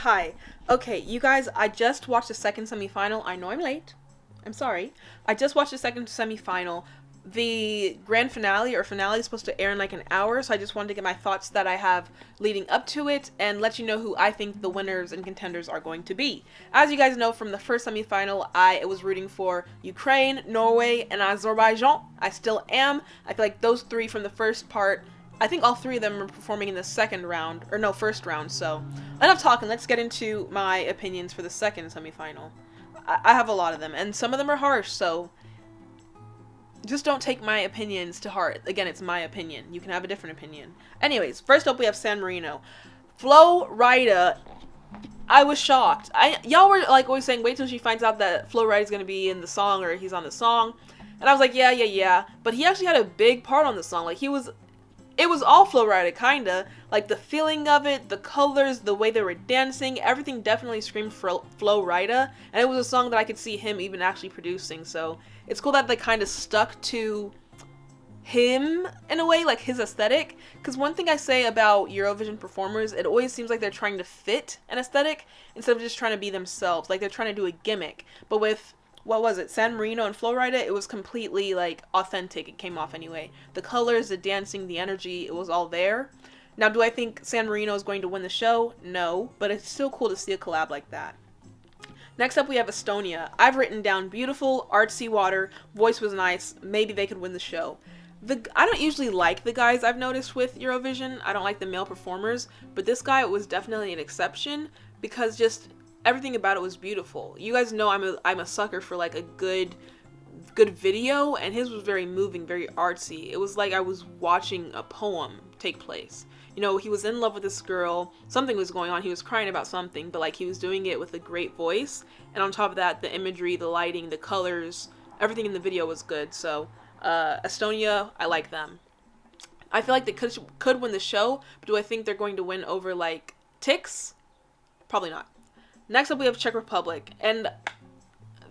Hi. Okay, you guys, I just watched the second semifinal. I know I'm late. I'm sorry. I just watched the second semifinal. The grand finale or finale is supposed to air in like an hour, so I just wanted to get my thoughts that I have leading up to it and let you know who I think the winners and contenders are going to be. As you guys know from the first semifinal, I was rooting for Ukraine, Norway, and Azerbaijan. I still am. I feel like those three from the first part, I think all three of them are performing in the first round, so enough talking. Let's get into my opinions for the second semifinal. I have a lot of them, and some of them are harsh, so just don't take my opinions to heart. Again, it's my opinion. You can have a different opinion. Anyways, first up we have San Marino. Flo Rida, I was shocked. Y'all were like always saying, wait till she finds out that Flo Rida's gonna be in the song or he's on the song. And I was like, yeah. But he actually had a big part on the song. Like, it was all Flo Rida, kinda. Like, the feeling of it, the colors, the way they were dancing, everything definitely screamed Flo Rida. And it was a song that I could see him even actually producing, so it's cool that they kind of stuck to him in a way, like his aesthetic. Because one thing I say about Eurovision performers, it always seems like they're trying to fit an aesthetic instead of just trying to be themselves. Like, they're trying to do a gimmick. But with, what was it, San Marino and Flo Rida, it was completely, like, authentic. It came off anyway. The colors, the dancing, the energy, it was all there. Now, do I think San Marino is going to win the show? No. But it's still cool to see a collab like that. Next up, we have Estonia. I've written down beautiful, artsy water, voice was nice, maybe they could win the show. I don't usually like the guys I've noticed with Eurovision. I don't like the male performers, but this guy was definitely an exception because just everything about it was beautiful. You guys know I'm a sucker for like a good video, and his was very moving, very artsy. It was like I was watching a poem take place. You know, he was in love with this girl, something was going on, he was crying about something, but like he was doing it with a great voice, and on top of that, the imagery, the lighting, the colors, everything in the video was good. So Estonia, I like them. I feel like they could win the show, but do I think they're going to win over like Tiks? Probably not. Next up we have Czech Republic, and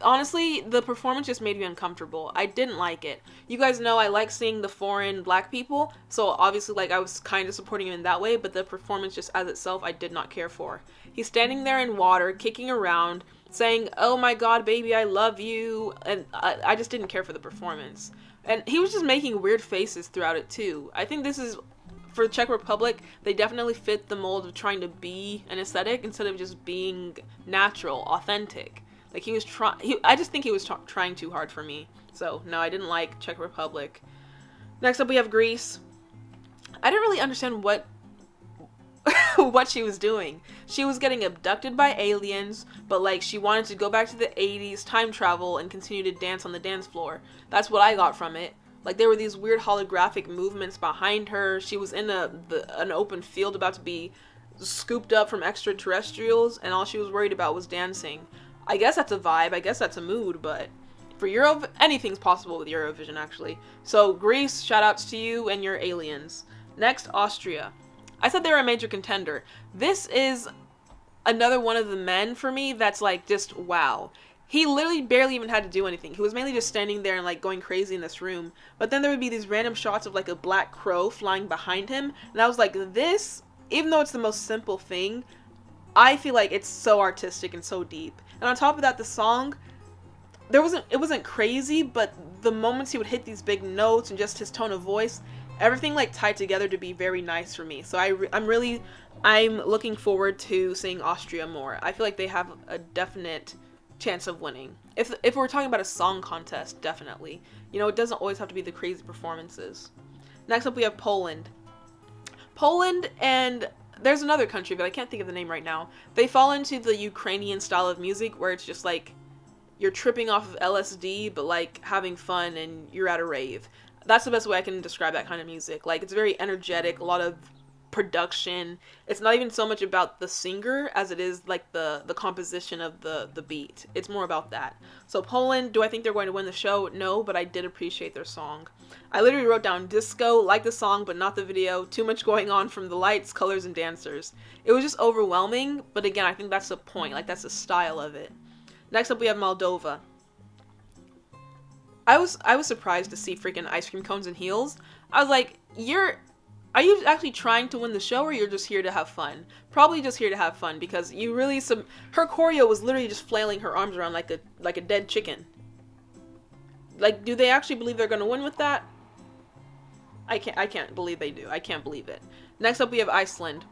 honestly, the performance just made me uncomfortable. I didn't like it. You guys know I like seeing the foreign black people, so obviously like I was kind of supporting him in that way, but the performance just as itself I did not care for. He's standing there in water, kicking around, saying, "Oh my god, baby, I love you," and I just didn't care for the performance. And he was just making weird faces throughout it too. I think this is, for Czech Republic, they definitely fit the mold of trying to be an aesthetic instead of just being natural, authentic. Like, he was I just think he was trying too hard for me. So, no, I didn't like Czech Republic. Next up, we have Greece. I didn't really understand what she was doing. She was getting abducted by aliens, but, like, she wanted to go back to the 80s, time travel, and continue to dance on the dance floor. That's what I got from it. Like, there were these weird holographic movements behind her. She was in an open field about to be scooped up from extraterrestrials, and all she was worried about was dancing. I guess that's a vibe, I guess that's a mood, but for anything's possible with Eurovision, actually. So, Greece, shoutouts to you and your aliens. Next, Austria. I said they were a major contender. This is another one of the men for me that's like, just wow. He literally barely even had to do anything. He was mainly just standing there and like going crazy in this room. But then there would be these random shots of like a black crow flying behind him, and I was like, this, even though it's the most simple thing, I feel like it's so artistic and so deep. And on top of that, the song, it wasn't crazy, but the moments he would hit these big notes and just his tone of voice, everything like tied together to be very nice for me. So I'm looking forward to seeing Austria more. I feel like they have a definite chance of winning. If we're talking about a song contest, definitely. You know, it doesn't always have to be the crazy performances. Next up, we have Poland. Poland and there's another country, but I can't think of the name right now. They fall into the Ukrainian style of music where it's just like you're tripping off of LSD, but like having fun and you're at a rave. That's the best way I can describe that kind of music. Like, it's very energetic, a lot of production. It's not even so much about the singer as it is like the composition of the beat. It's more about that. So Poland, do I think they're going to win the show? No, but I did appreciate their song. I literally wrote down disco, like the song but not the video, too much going on from the lights, colors, and dancers. It was just overwhelming, but again, I think that's the point, like that's the style of it. Next up we have Moldova. I was surprised to see freaking ice cream cones and heels. I was like, Are you actually trying to win the show, or you're just here to have fun? Probably just here to have fun, because you really her choreo was literally just flailing her arms around like a dead chicken. Like, do they actually believe they're gonna win with that? I can't believe they do. I can't believe it. Next up, we have Iceland.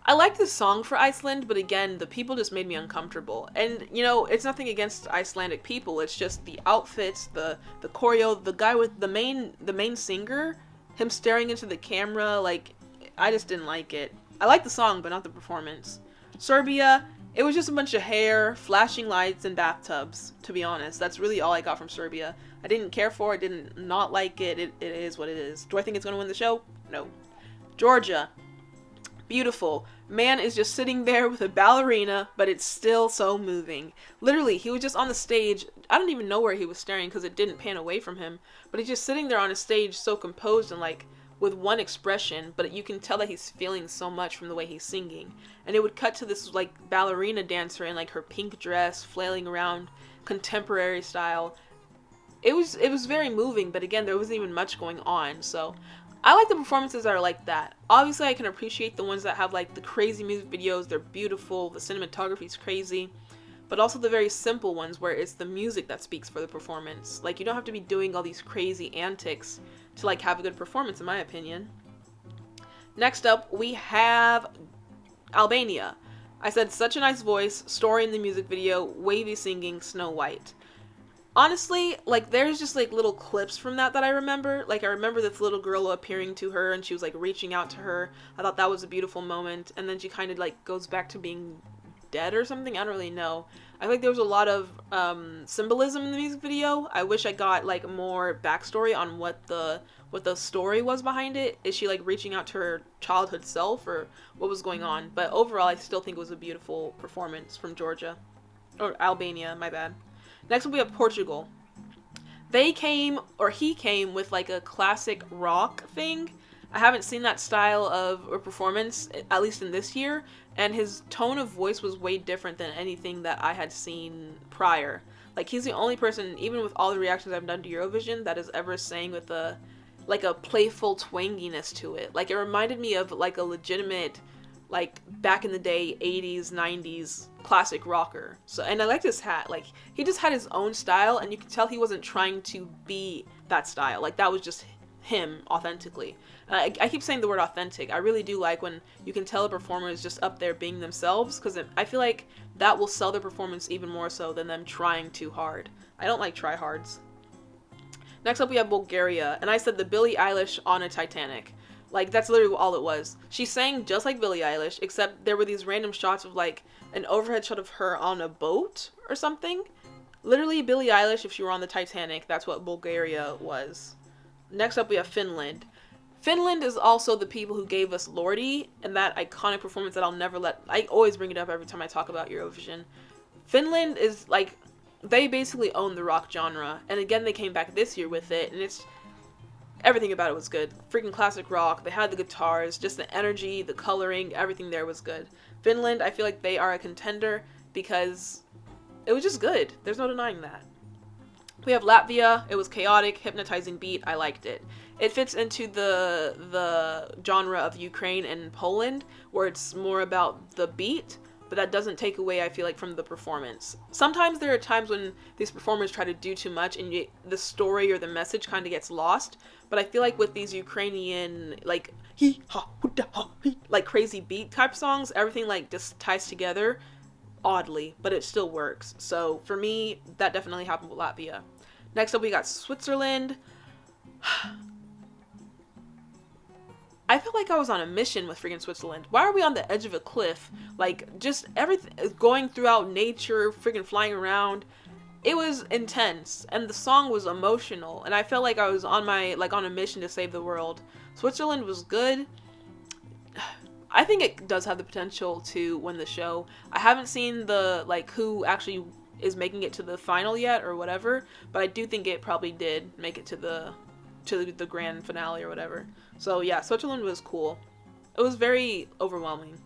I like the song for Iceland, but again, the people just made me uncomfortable. And, you know, it's nothing against Icelandic people. It's just the outfits, the choreo, the guy with the main singer, him staring into the camera, like, I just didn't like it. I like the song, but not the performance. Serbia, it was just a bunch of hair, flashing lights, and bathtubs, to be honest. That's really all I got from Serbia. I didn't care for it, didn't not like it. It is what it is. Do I think it's going to win the show? No. Georgia. Beautiful. Man is just sitting there with a ballerina, but it's still so moving. Literally, he was just on the stage. I don't even know where he was staring because it didn't pan away from him. But he's just sitting there on a stage so composed and like with one expression, but you can tell that he's feeling so much from the way he's singing. And it would cut to this like ballerina dancer in like her pink dress, flailing around, contemporary style. It was very moving, but again, there wasn't even much going on, so I like the performances that are like that. Obviously, I can appreciate the ones that have like the crazy music videos. They're beautiful. The cinematography is crazy. But also the very simple ones where it's the music that speaks for the performance. Like, you don't have to be doing all these crazy antics to like have a good performance, in my opinion. Next up, we have Albania. I said such a nice voice, story in the music video, wavy singing, Snow White. Honestly, like, there's just, like, little clips from that I remember. Like, I remember this little girl appearing to her, and she was, like, reaching out to her. I thought that was a beautiful moment. And then she kind of, like, goes back to being dead or something. I don't really know. I think there was a lot of symbolism in the music video. I wish I got, like, more backstory on what the story was behind it. Is she, like, reaching out to her childhood self, or what was going on? But overall, I still think it was a beautiful performance from Georgia. Or Albania, my bad. Next up, we have Portugal. He came with like a classic rock thing. I haven't seen that style of a performance, at least in this year, and his tone of voice was way different than anything that I had seen prior. Like, he's the only person, even with all the reactions I've done to Eurovision, that has ever sang with a playful twanginess to it. Like, it reminded me of like a legitimate, like, back in the day, 80s, 90s classic rocker. So, and I liked his hat. Like, he just had his own style, and you could tell he wasn't trying to be that style. Like, that was just him authentically. And I keep saying the word authentic. I really do like when you can tell a performer is just up there being themselves, because I feel like that will sell their performance even more so than them trying too hard. I don't like tryhards. Next up, we have Bulgaria, and I said the Billie Eilish on a Titanic. Like, that's literally all it was. She sang just like Billie Eilish, except there were these random shots of, like, an overhead shot of her on a boat or something. Literally, Billie Eilish, if she were on the Titanic, that's what Bulgaria was. Next up, we have Finland. Finland is also the people who gave us Lordi, and that iconic performance that I'll never let... I always bring it up every time I talk about Eurovision. Finland is, like... They basically own the rock genre, and again, they came back this year with it, and it's... Everything about it was good. Freaking classic rock. They had the guitars, just the energy, the coloring, everything there was good. Finland, I feel like they are a contender because it was just good. There's no denying that. We have Latvia. It was chaotic, hypnotizing beat. I liked it. It fits into the genre of Ukraine and Poland, where it's more about the beat, but that doesn't take away, I feel like, from the performance. Sometimes there are times when these performers try to do too much and the story or the message kind of gets lost. But I feel like with these Ukrainian, like, like crazy beat type songs, everything like just ties together oddly, but it still works. So for me, that definitely happened with Latvia. Next up, we got Switzerland. I felt like I was on a mission with freaking Switzerland. Why are we on the edge of a cliff? Like, just everything going throughout nature, freaking flying around. It was intense, and the song was emotional, and I felt like I was on a mission to save the world. Switzerland was good. I think it does have the potential to win the show. I haven't seen the, like, who actually is making it to the final yet, or whatever, but I do think it probably did make it to the grand finale or whatever. So yeah, Switzerland was cool. It was very overwhelming.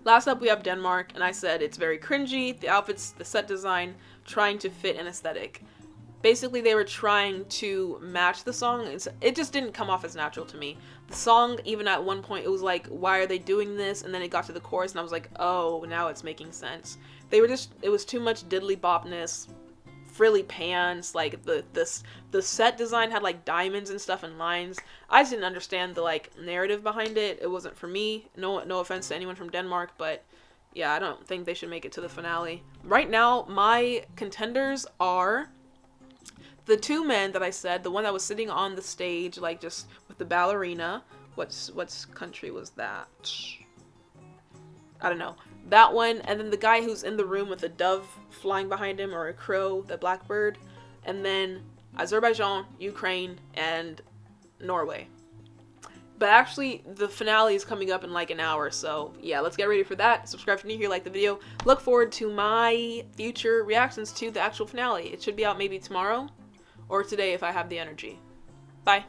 Last up, we have Denmark, and I said it's very cringy, the outfits, the set design, trying to fit an aesthetic. basically they were trying to match the song. It just didn't come off as natural to me. The song, even at one point, it was like, why are they doing this? And then it got to the chorus and I was like, oh, now it's making sense. It was too much diddly bopness, frilly pants, like the set design had like diamonds and stuff and lines. I just didn't understand the like narrative behind it. It wasn't for me. No offense to anyone from Denmark, but yeah, I don't think they should make it to the finale. Right now, my contenders are the two men that I said, the one that was sitting on the stage, like just with the ballerina. What's country was that? I don't know. That one, and then the guy who's in the room with a dove flying behind him, or a crow, the blackbird, and then Azerbaijan, Ukraine, and Norway. But actually, the finale is coming up in like an hour, so yeah, let's get ready for that. Subscribe if you're new here, like the video. Look forward to my future reactions to the actual finale. It should be out maybe tomorrow, or today if I have the energy. Bye.